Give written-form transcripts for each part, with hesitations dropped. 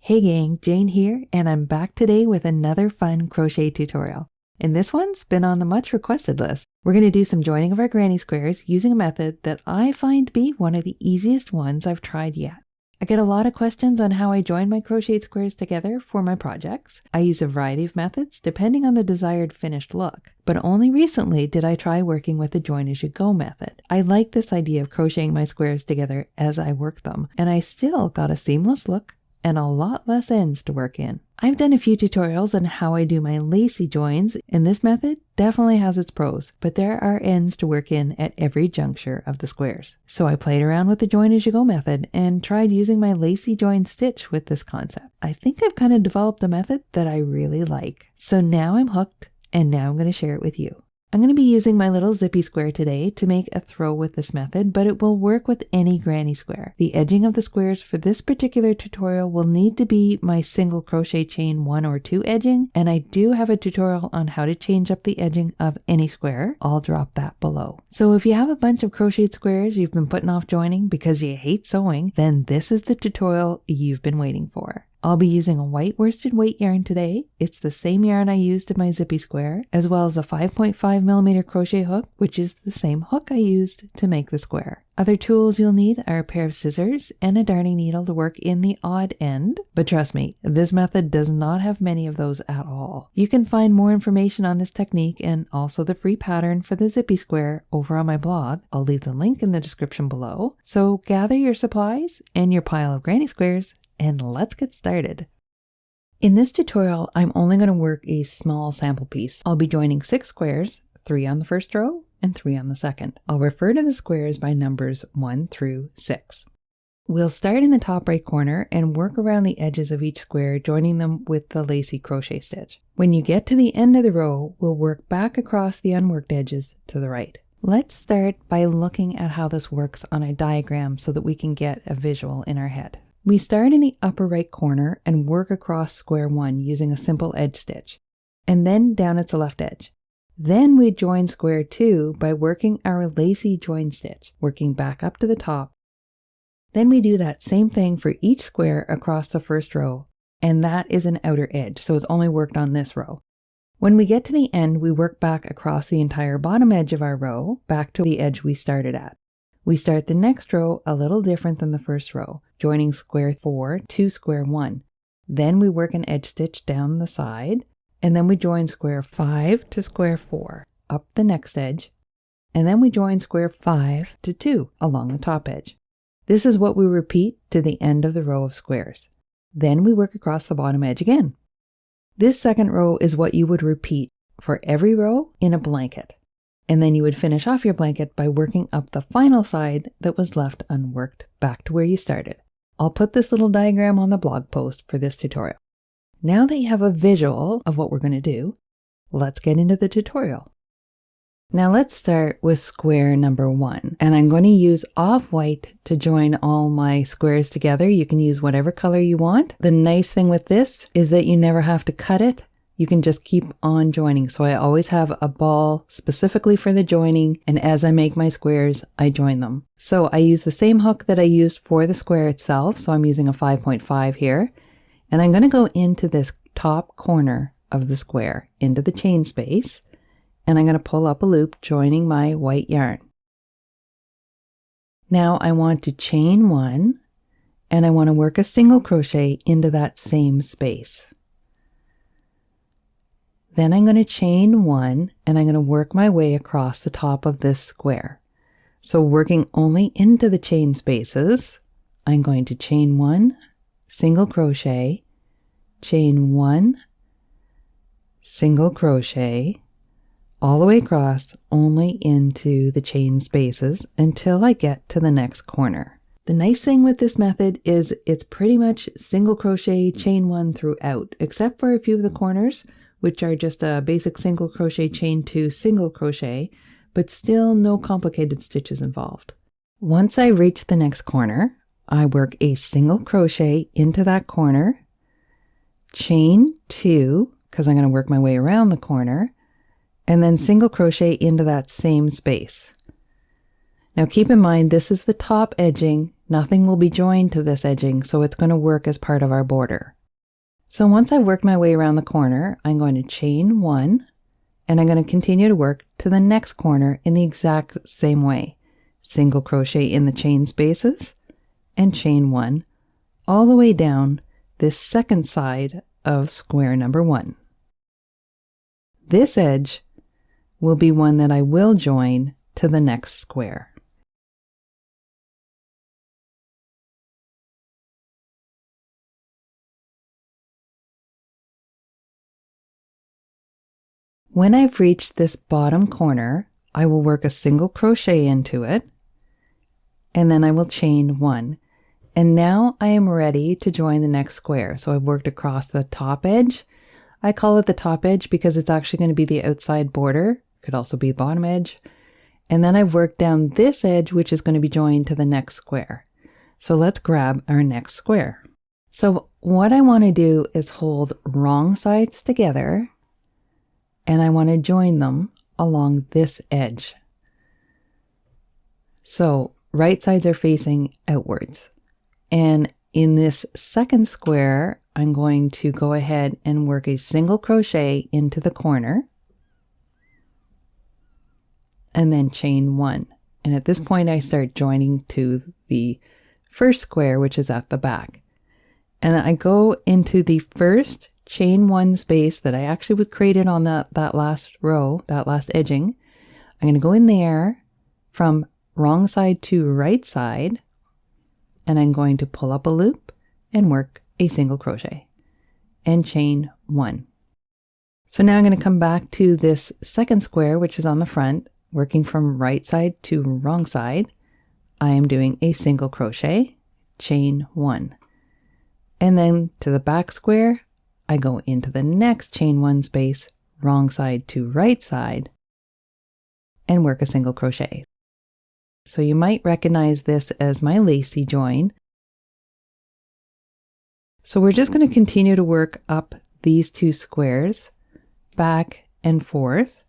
Hey gang, Jane here, and I'm back today with another fun crochet tutorial. And this one's been on the much requested list. We're going to do some joining of our granny squares using a method that I find to be one of the easiest ones I've tried yet. I get a lot of questions on how I join my crocheted squares together for my projects. I use a variety of methods depending on the desired finished look, but only recently did I try working with the join as you go method. I like this idea of crocheting my squares together as I work them, and I still got a seamless look and a lot less ends to work in. I've done a few tutorials on how I do my lacy joins, and this method definitely has its pros, but there are ends to work in at every juncture of the squares. So I played around with the join as you go method and tried using my lacy join stitch with this concept. I think I've kind of developed a method that I really like. So now I'm hooked, and now I'm going to share it with you. I'm going to be using my little Zippy square today to make a throw with this method, but it will work with any granny square. The edging of the squares for this particular tutorial will need to be my single crochet chain 1 or 2 edging, and I do have a tutorial on how to change up the edging of any square. I'll drop that below. So if you have a bunch of crocheted squares you've been putting off joining because you hate sewing, then this is the tutorial you've been waiting for. I'll be using a white worsted weight yarn today. It's the same yarn I used in my Zippy square, as well as a 5.5mm crochet hook, which is the same hook I used to make the square. Other tools you'll need are a pair of scissors and a darning needle to work in the odd end. But trust me, this method does not have many of those at all. You can find more information on this technique and also the free pattern for the Zippy square over on my blog. I'll leave the link in the description below. So gather your supplies and your pile of granny squares, and let's get started. In this tutorial, I'm only going to work a small sample piece. I'll be joining 6 squares, 3 on the first row and 3 on the second. I'll refer to the squares by numbers 1 through 6. We'll start in the top right corner and work around the edges of each square, joining them with the lacy crochet stitch. When you get to the end of the row, we'll work back across the unworked edges to the right. Let's start by looking at how this works on a diagram so that we can get a visual in our head. We start in the upper right corner and work across square 1 using a simple edge stitch, and then down its left edge. Then we join square 2 by working our lacy join stitch, working back up to the top. Then we do that same thing for each square across the first row, and that is an outer edge, so it's only worked on this row. When we get to the end, we work back across the entire bottom edge of our row, back to the edge we started at. We start the next row a little different than the first row, joining square 4 to square 1. Then we work an edge stitch down the side, and then we join square 5 to square 4 up the next edge, and then we join square 5 to 2 along the top edge. This is what we repeat to the end of the row of squares. Then we work across the bottom edge again. This second row is what you would repeat for every row in a blanket. And then you would finish off your blanket by working up the final side that was left unworked back to where you started. I'll put this little diagram on the blog post for this tutorial. Now that you have a visual of what we're going to do, let's get into the tutorial. Now let's start with square number 1, and I'm going to use off-white to join all my squares together. You can use whatever color you want. The nice thing with this is that you never have to cut it. You can just keep on joining. So I always have a ball specifically for the joining, and as I make my squares, I join them. So I use the same hook that I used for the square itself. So I'm using a 5.5 here, and I'm going to go into this top corner of the square, into the chain space, and I'm going to pull up a loop joining my white yarn. Now I want to chain 1, and I want to work a single crochet into that same space. Then I'm going to chain 1, and I'm going to work my way across the top of this square. So working only into the chain spaces, I'm going to chain 1, single crochet, chain 1, single crochet, all the way across only into the chain spaces until I get to the next corner. The nice thing with this method is it's pretty much single crochet, chain 1 throughout, except for a few of the corners, which are just a basic single crochet, chain 2, single crochet, but still no complicated stitches involved. Once I reach the next corner, I work a single crochet into that corner, chain 2, because I'm going to work my way around the corner, and then single crochet into that same space. Now keep in mind, this is the top edging. Nothing will be joined to this edging, so it's going to work as part of our border. So once I've worked my way around the corner, I'm going to chain 1, and I'm going to continue to work to the next corner in the exact same way. Single crochet in the chain spaces and chain 1 all the way down this second side of square number 1. This edge will be one that I will join to the next square. When I've reached this bottom corner, I will work a single crochet into it, and then I will chain 1. And now I am ready to join the next square. So I've worked across the top edge. I call it the top edge because it's actually going to be the outside border. Could also be the bottom edge. And then I've worked down this edge, which is going to be joined to the next square. So let's grab our next square. So what I want to do is hold wrong sides together, and I want to join them along this edge. So right sides are facing outwards. And in this second square, I'm going to go ahead and work a single crochet into the corner and then chain 1. And at this point, I start joining to the first square, which is at the back. And I go into the first chain 1 space that I actually would create it on that last row, that last edging. I'm going to go in there from wrong side to right side, and I'm going to pull up a loop and work a single crochet and chain 1. So now I'm going to come back to this second square, which is on the front, working from right side to wrong side. I am doing a single crochet, chain 1. And then to the back square, I go into the next chain 1 space, wrong side to right side, and work a single crochet. So you might recognize this as my lacy join. So we're just going to continue to work up these 2 squares, back and forth.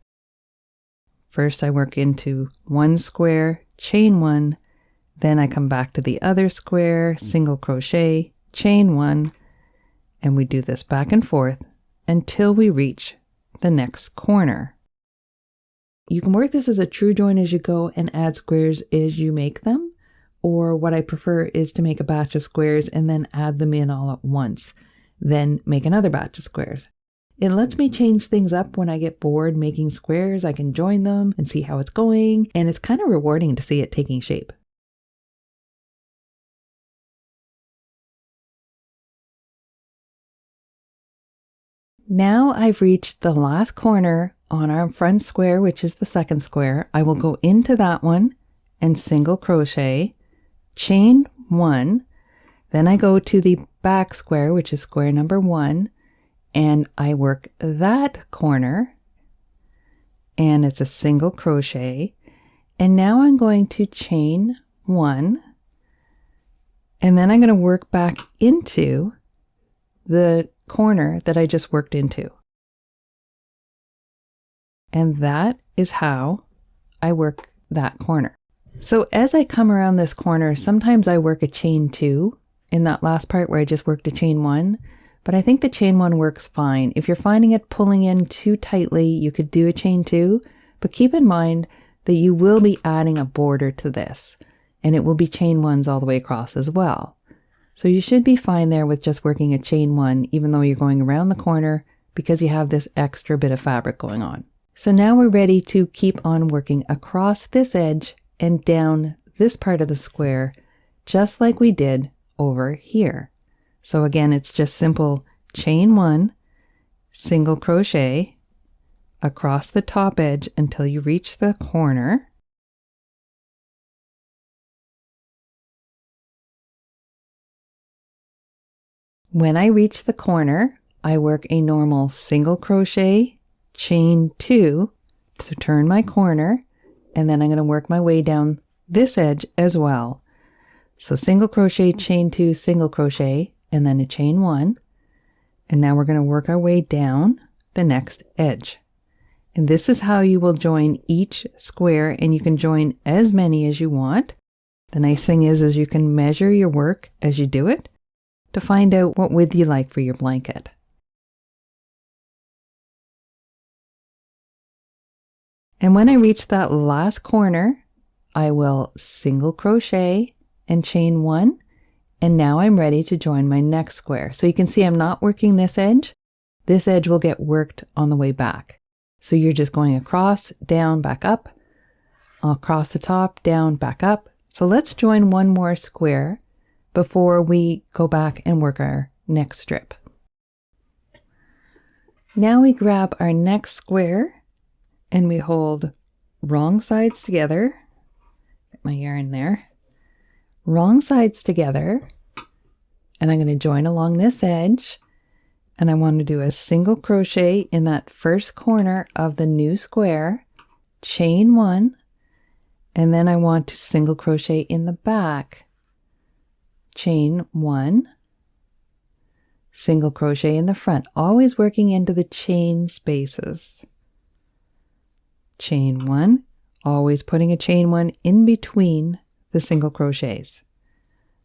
First I work into 1 square, chain 1, then I come back to the other square, single crochet, chain 1, and we do this back and forth until we reach the next corner. You can work this as a true join as you go and add squares as you make them, or what I prefer is to make a batch of squares and then add them in all at once, then make another batch of squares. It lets me change things up when I get bored making squares. I can join them and see how it's going, and it's kind of rewarding to see it taking shape. Now I've reached the last corner on our front square, which is the second square. I will go into that one and single crochet, chain 1, then I go to the back square, which is square number 1, and I work that corner, and it's a single crochet, and now I'm going to chain 1, and then I'm going to work back into the corner that I just worked into. And that is how I work that corner. So as I come around this corner, sometimes I work a chain 2 in that last part where I just worked a chain 1, but I think the chain 1 works fine. If you're finding it pulling in too tightly, you could do a chain 2, but keep in mind that you will be adding a border to this, and it will be chain 1s all the way across as well. So you should be fine there with just working a chain 1, even though you're going around the corner, because you have this extra bit of fabric going on. So now we're ready to keep on working across this edge and down this part of the square, just like we did over here. So again, it's just simple chain 1, single crochet across the top edge until you reach the corner. When I reach the corner, I work a normal single crochet, chain 2 to turn my corner, and then I'm going to work my way down this edge as well. So single crochet, chain 2, single crochet, and then a chain 1. And now we're going to work our way down the next edge. And this is how you will join each square, and you can join as many as you want. The nice thing is you can measure your work as you do it. to find out what width you like for your blanket. And when I reach that last corner, I will single crochet and chain 1, and now I'm ready to join my next square. So you can see I'm not working this edge. This edge will get worked on the way back. So you're just going across, down, back up, across the top, down, back up. So let's join one more square before we go back and work our next strip. Now we grab our next square and we hold wrong sides together. Get my yarn there. Wrong sides together, and I'm going to join along this edge, and I want to do a single crochet in that first corner of the new square, chain 1, and then I want to single crochet in the back, chain 1, single crochet in the front, always working into the chain spaces, chain 1, always putting a chain 1 in between the single crochets.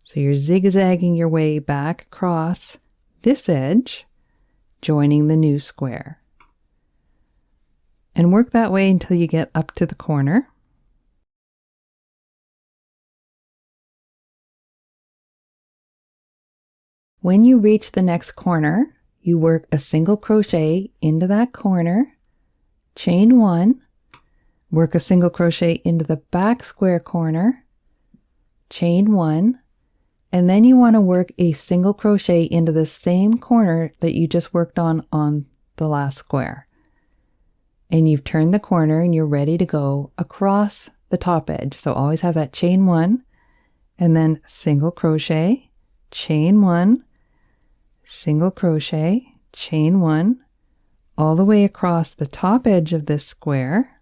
So you're zigzagging your way back across this edge, joining the new square. And work that way until you get up to the corner. When you reach the next corner, you work a single crochet into that corner, chain 1, work a single crochet into the back square corner, chain 1, and then you want to work a single crochet into the same corner that you just worked on the last square. And you've turned the corner and you're ready to go across the top edge. So always have that chain 1 and then single crochet, chain 1, single crochet, chain 1, all the way across the top edge of this square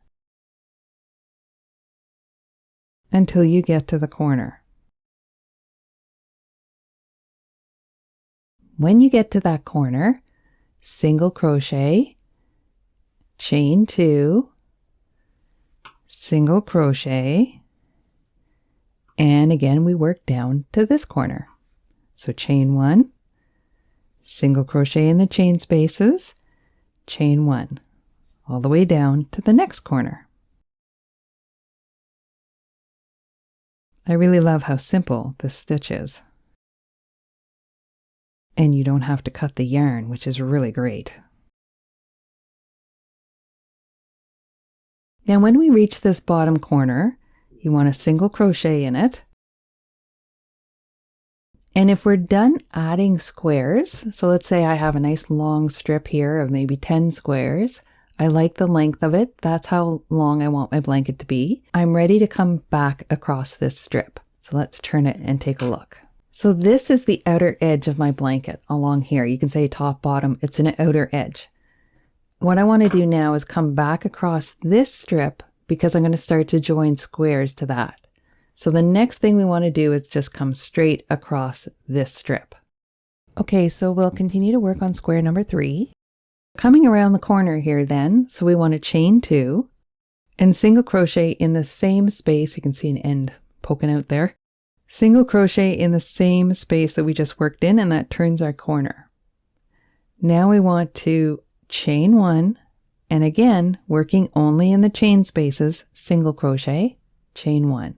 until you get to the corner. When you get to that corner, single crochet, chain 2, single crochet, and again we work down to this corner. So chain 1, single crochet in the chain spaces, chain 1, all the way down to the next corner. I really love how simple this stitch is. And you don't have to cut the yarn, which is really great. Now when we reach this bottom corner, you want a single crochet in it. And if we're done adding squares, so let's say I have a nice long strip here of maybe 10 squares. I like the length of it. That's how long I want my blanket to be. I'm ready to come back across this strip. So let's turn it and take a look. So this is the outer edge of my blanket along here. You can say top, bottom, it's an outer edge. What I want to do now is come back across this strip because I'm going to start to join squares to that. So the next thing we want to do is just come straight across this strip. Okay, so we'll continue to work on square number 3. Coming around the corner here then, so we want to chain 2 and single crochet in the same space. You can see an end poking out there. Single crochet in the same space that we just worked in, and that turns our corner. Now we want to chain 1, and again, working only in the chain spaces, single crochet, chain 1.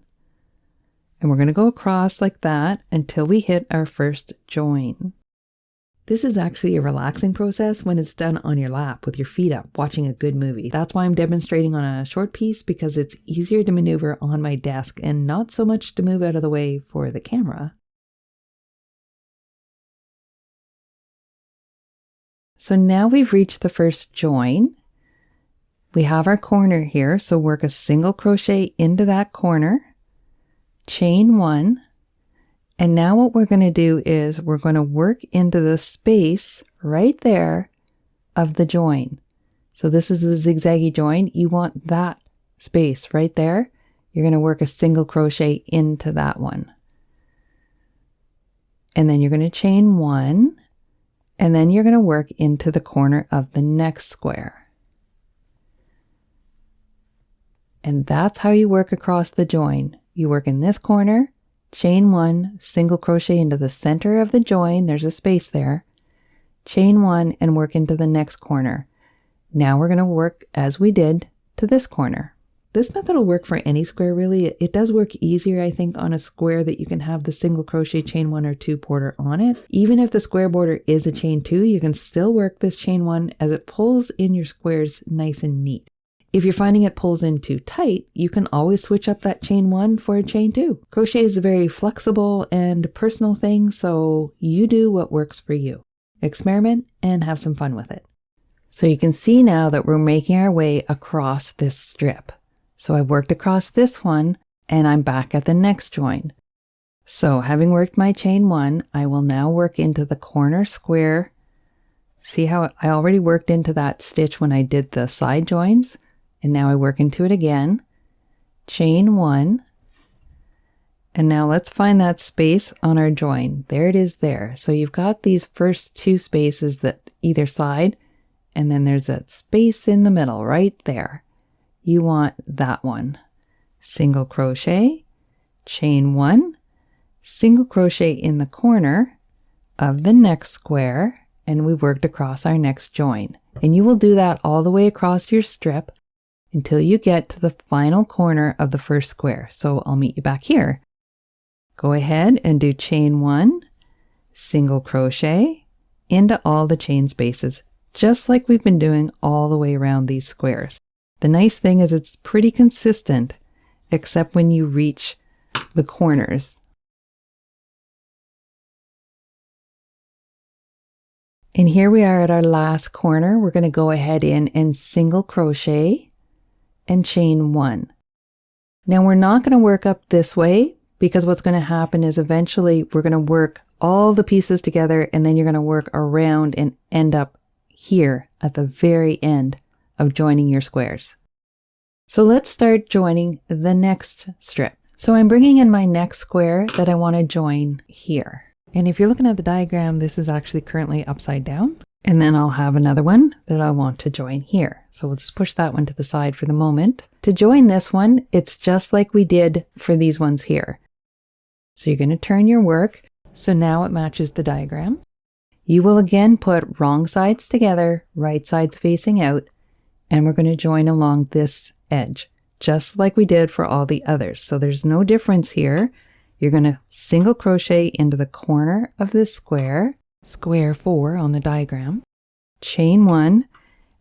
And we're going to go across like that until we hit our first join. This is actually a relaxing process when it's done on your lap with your feet up, watching a good movie. That's why I'm demonstrating on a short piece, because it's easier to maneuver on my desk and not so much to move out of the way for the camera. So now we've reached the first join. We have our corner here, so work a single crochet into that corner, chain 1, and now what we're going to do is we're going to work into the space right there of the join. So this is the zigzaggy join. You want that space right there. You're going to work a single crochet into that one. And then you're going to chain 1, and then you're going to work into the corner of the next square. And that's how you work across the join. You work in this corner, chain one, single crochet into the center of the join. There's a space there. Chain one and work into the next corner. Now we're going to work as we did to this corner. This method will work for any square really. It does work easier, I think, on a square that you can have the single crochet chain one or two border on it. Even if the square border is a chain two, you can still work this chain one as it pulls in your squares nice and neat. If you're finding it pulls in too tight, you can always switch up that chain one for a chain two. Crochet is a very flexible and personal thing, so you do what works for you. Experiment and have some fun with it. So you can see now that we're making our way across this strip. So I worked across this one and I'm back at the next join. So having worked my chain one, I will now work into the corner square. See how I already worked into that stitch when I did the side joins, and now I work into it again. Chain one. And now let's find that space on our join. There it is there. So you've got these first two spaces that either side, and then there's that space in the middle right there. You want that one. Single crochet, chain one, single crochet in the corner of the next square, and we worked across our next join. And you will do that all the way across your strip until you get to the final corner of the first square. So I'll meet you back here. Go ahead and do chain one, single crochet into all the chain spaces, just like we've been doing all the way around these squares. The nice thing is it's pretty consistent, except when you reach the corners. And here we are at our last corner. We're going to go ahead in and single crochet and chain one. Now we're not going to work up this way, because what's going to happen is eventually we're going to work all the pieces together, and then you're going to work around and end up here at the very end of joining your squares. So let's start joining the next strip. So I'm bringing in my next square that I want to join here. And if you're looking at the diagram, this is actually currently upside down. And then I'll have another one that I want to join here. So we'll just push that one to the side for the moment. To join this one, it's just like we did for these ones here. So you're going to turn your work. So now it matches the diagram. You will again put wrong sides together, right sides facing out, and we're going to join along this edge, just like we did for all the others. So there's no difference here. You're going to single crochet into the corner of this square, square 4 on the diagram, chain 1,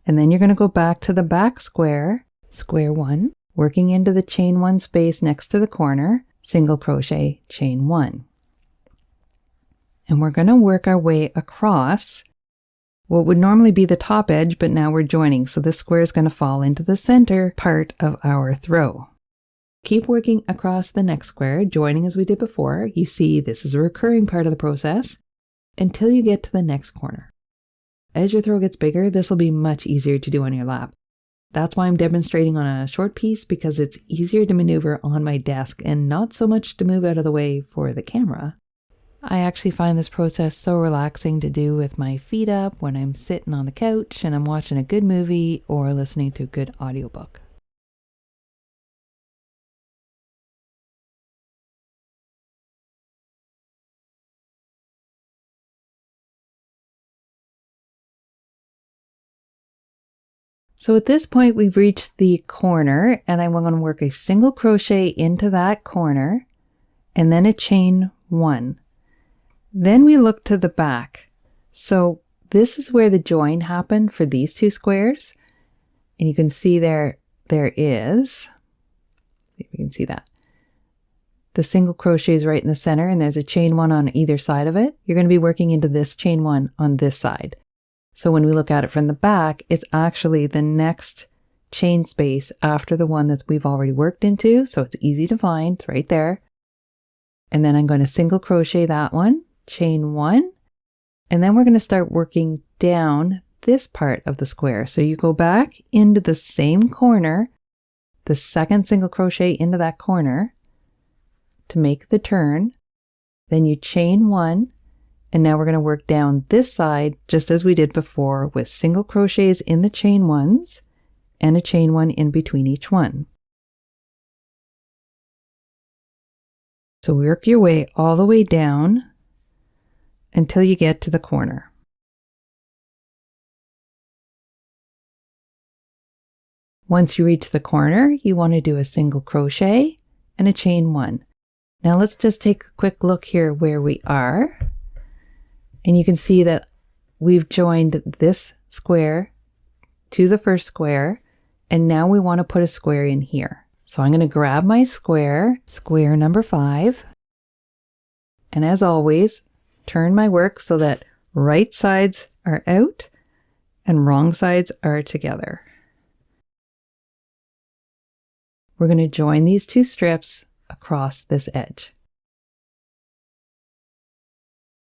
and then you're going to go back to the back square, square 1, working into the chain 1 space next to the corner, single crochet, chain 1. And we're going to work our way across what would normally be the top edge, but now we're joining. So this square is going to fall into the center part of our throw. Keep working across the next square, joining as we did before. You see this is a recurring part of the process until you get to the next corner. As your throw gets bigger, this will be much easier to do on your lap. That's why I'm demonstrating on a short piece, because it's easier to maneuver on my desk and not so much to move out of the way for the camera. I actually find this process so relaxing to do with my feet up when I'm sitting on the couch and I'm watching a good movie or listening to a good audiobook. So at this point we've reached the corner, and I'm going to work a single crochet into that corner and then a chain 1. Then we look to the back. So this is where the join happened for these two squares. And you can see there is, if you can see that, the single crochet is right in the center, and there's a chain 1 on either side of it. You're going to be working into this chain 1 on this side. So when we look at it from the back, it's actually the next chain space after the one that we've already worked into. So it's easy to find, it's right there. And then I'm going to single crochet that one, chain 1, and then we're going to start working down this part of the square. So you go back into the same corner, the second single crochet into that corner to make the turn, then you chain 1, and now we're going to work down this side just as we did before with single crochets in the chain 1s and a chain 1 in between each one. So work your way all the way down until you get to the corner. Once you reach the corner, you want to do a single crochet and a chain 1. Now let's just take a quick look here where we are. And you can see that we've joined this square to the first square, and now we want to put a square in here. So I'm going to grab my square, square number 5, and as always, turn my work so that right sides are out and wrong sides are together. We're going to join these 2 strips across this edge.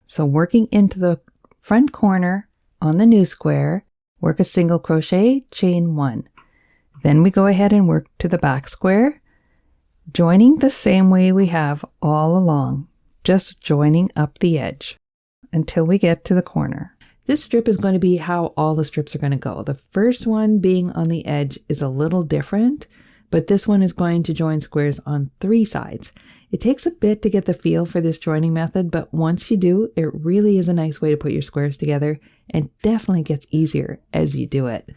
So working into the front corner on the new square, work a single crochet, chain 1. Then we go ahead and work to the back square, joining the same way we have all along, just joining up the edge until we get to the corner. This strip is going to be how all the strips are going to go. The first one being on the edge is a little different, but this one is going to join squares on 3 sides. It takes a bit to get the feel for this joining method, but once you do, it really is a nice way to put your squares together and definitely gets easier as you do it.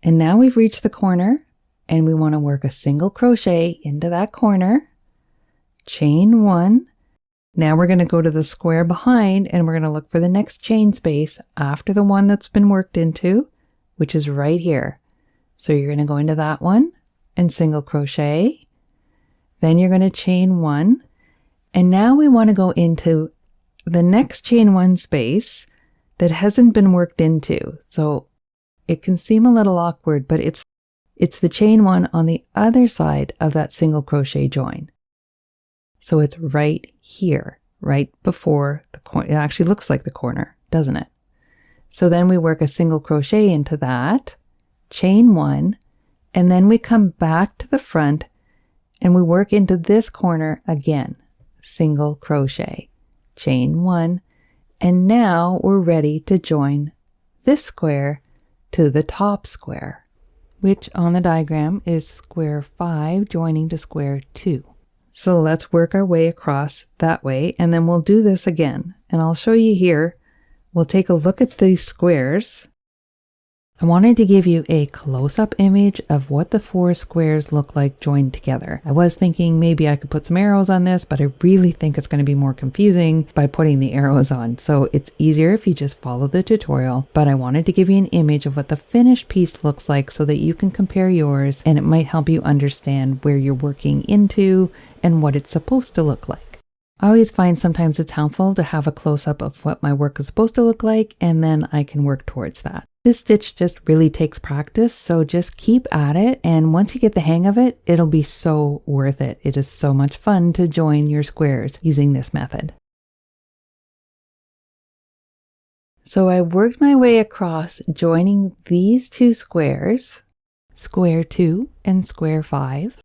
And now we've reached the corner and we want to work a single crochet into that corner, chain 1. Now we're going to go to the square behind and we're going to look for the next chain space after the one that's been worked into, which is right here. So you're going to go into that one and single crochet. Then you're going to chain 1. And now we want to go into the next chain 1 space that hasn't been worked into. So it can seem a little awkward, but it's the chain 1 on the other side of that single crochet join. So it's right here, right before the corner. It actually looks like the corner, doesn't it? So then we work a single crochet into that, chain 1, and then we come back to the front and we work into this corner again, single crochet, chain 1, and now we're ready to join this square to the top square, which on the diagram is square 5 joining to square 2. So let's work our way across that way, and then we'll do this again. And I'll show you here. We'll take a look at these squares. I wanted to give you a close-up image of what the 4 squares look like joined together. I was thinking maybe I could put some arrows on this, but I really think it's going to be more confusing by putting the arrows on. So it's easier if you just follow the tutorial, but I wanted to give you an image of what the finished piece looks like so that you can compare yours, and it might help you understand where you're working into and what it's supposed to look like. I always find sometimes it's helpful to have a close-up of what my work is supposed to look like, and then I can work towards that. This stitch just really takes practice, so just keep at it, and once you get the hang of it, it'll be so worth it. It is so much fun to join your squares using this method. So I worked my way across joining these 2 squares, square 2 and square 5.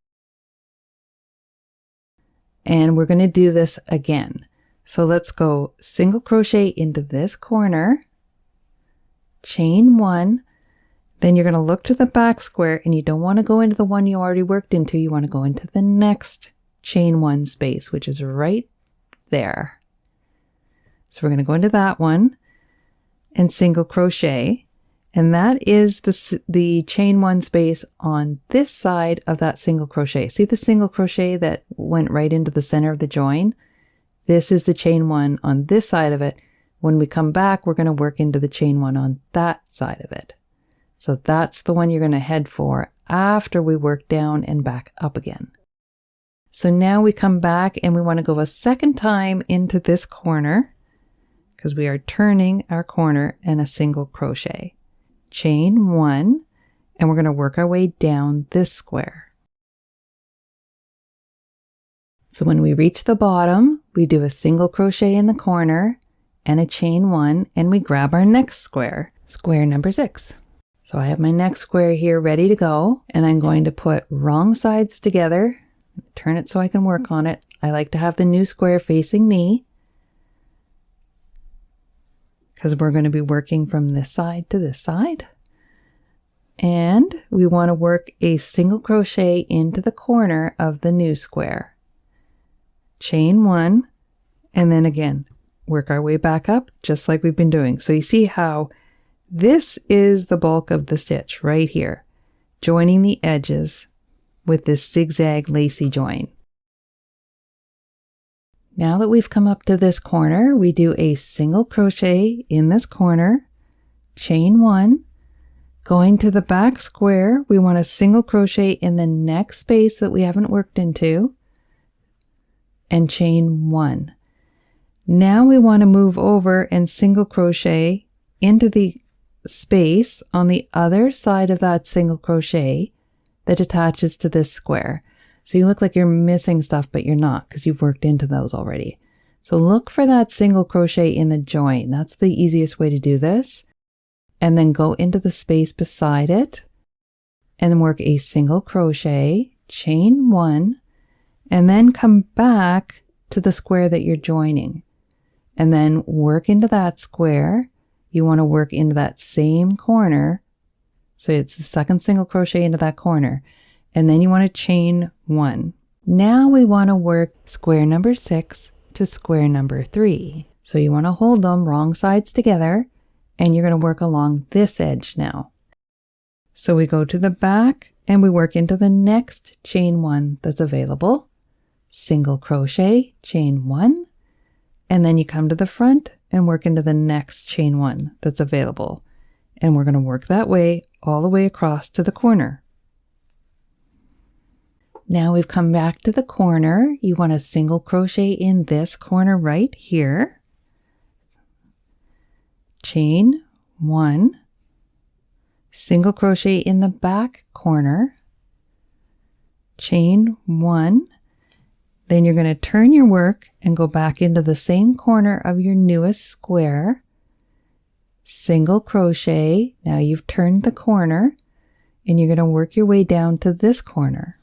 And we're going to do this again. So let's go single crochet into this corner, chain 1, then you're going to look to the back square, and you don't want to go into the one you already worked into. You want to go into the next chain 1 space, which is right there. So we're going to go into that one and single crochet, and that is the chain 1 space on this side of that single crochet. See the single crochet that went right into the center of the join? This is the chain 1 on this side of it. When we come back, we're going to work into the chain 1 on that side of it. So that's the one you're going to head for after we work down and back up again. So now we come back and we want to go a second time into this corner because we are turning our corner and a single crochet. Chain 1, and we're going to work our way down this square. So when we reach the bottom, we do a single crochet in the corner and a chain 1, and we grab our next square, square number 6. So I have my next square here ready to go, and I'm going to put wrong sides together, turn it so I can work on it. I like to have the new square facing me because we're going to be working from this side to this side. And we want to work a single crochet into the corner of the new square. Chain 1, and then again, work our way back up just like we've been doing. So you see how this is the bulk of the stitch right here, joining the edges with this zigzag lacy join. Now that we've come up to this corner, we do a single crochet in this corner, chain 1, going to the back square, we want a single crochet in the next space that we haven't worked into, and chain 1. Now we want to move over and single crochet into the space on the other side of that single crochet that attaches to this square. So you look like you're missing stuff, but you're not because you've worked into those already. So look for that single crochet in the join. That's the easiest way to do this. And then go into the space beside it and then work a single crochet, chain 1, and then come back to the square that you're joining. And then work into that square. You want to work into that same corner. So it's the second single crochet into that corner. And then you want to chain 1. Now we want to work square number 6 to square number 3. So you want to hold them wrong sides together, and you're going to work along this edge now. So we go to the back and we work into the next chain 1 that's available. Single crochet, chain 1, and then you come to the front and work into the next chain 1 that's available. And we're going to work that way all the way across to the corner. Now we've come back to the corner. You want a single crochet in this corner right here. Chain 1, single crochet in the back corner, chain 1, then you're going to turn your work and go back into the same corner of your newest square, single crochet. Now you've turned the corner and you're going to work your way down to this corner.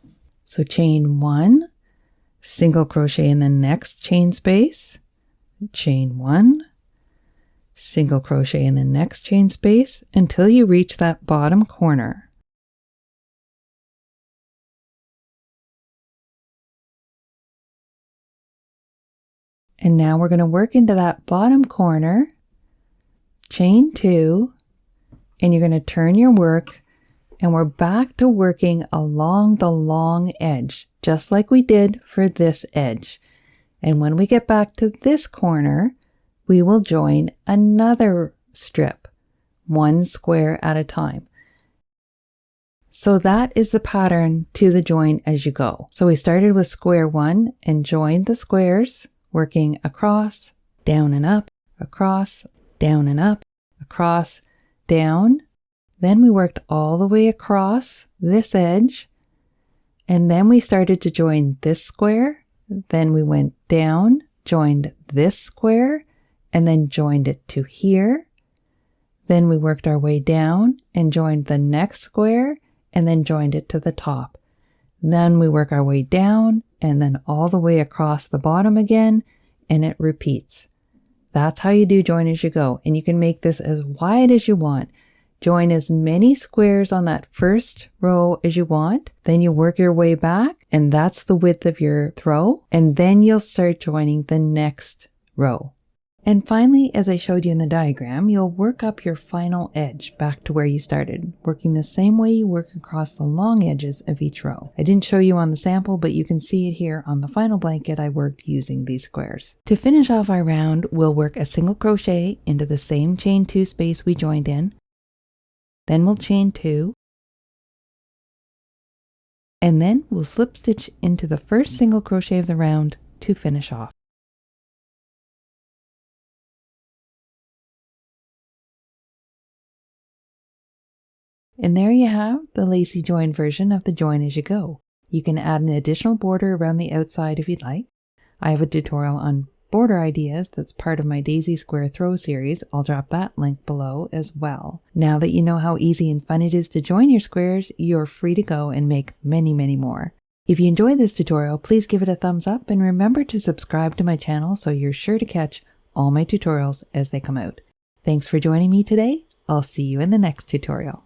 So chain 1, single crochet in the next chain space, chain 1, single crochet in the next chain space until you reach that bottom corner. And now we're going to work into that bottom corner, chain 2, and you're going to turn your work, and we're back to working along the long edge, just like we did for this edge. And when we get back to this corner, we will join another strip, one square at a time. So that is the pattern to the join as you go. So we started with square 1 and joined the squares, working across, down and up, across, down and up, across, down. Then we worked all the way across this edge, and then we started to join this square. Then we went down, joined this square, and then joined it to here. Then we worked our way down and joined the next square, and then joined it to the top. Then we work our way down and then all the way across the bottom again, and it repeats. That's how you do join as you go, and you can make this as wide as you want. Join as many squares on that first row as you want. Then you work your way back, and that's the width of your throw. And then you'll start joining the next row. And finally, as I showed you in the diagram, you'll work up your final edge back to where you started, working the same way you work across the long edges of each row. I didn't show you on the sample, but you can see it here on the final blanket I worked using these squares. To finish off our round, we'll work a single crochet into the same chain 2 space we joined in. Then we'll chain 2. And then we'll slip stitch into the first single crochet of the round to finish off. And there you have the lacy join version of the join as you go. You can add an additional border around the outside if you'd like. I have a tutorial on border ideas that's part of my daisy square throw series. I'll drop that link below as well. Now that you know how easy and fun it is to join your squares, you're free to go and make many, many more. If you enjoyed this tutorial, please give it a thumbs up and remember to subscribe to my channel so you're sure to catch all my tutorials as they come out. Thanks for joining me today. I'll see you in the next tutorial.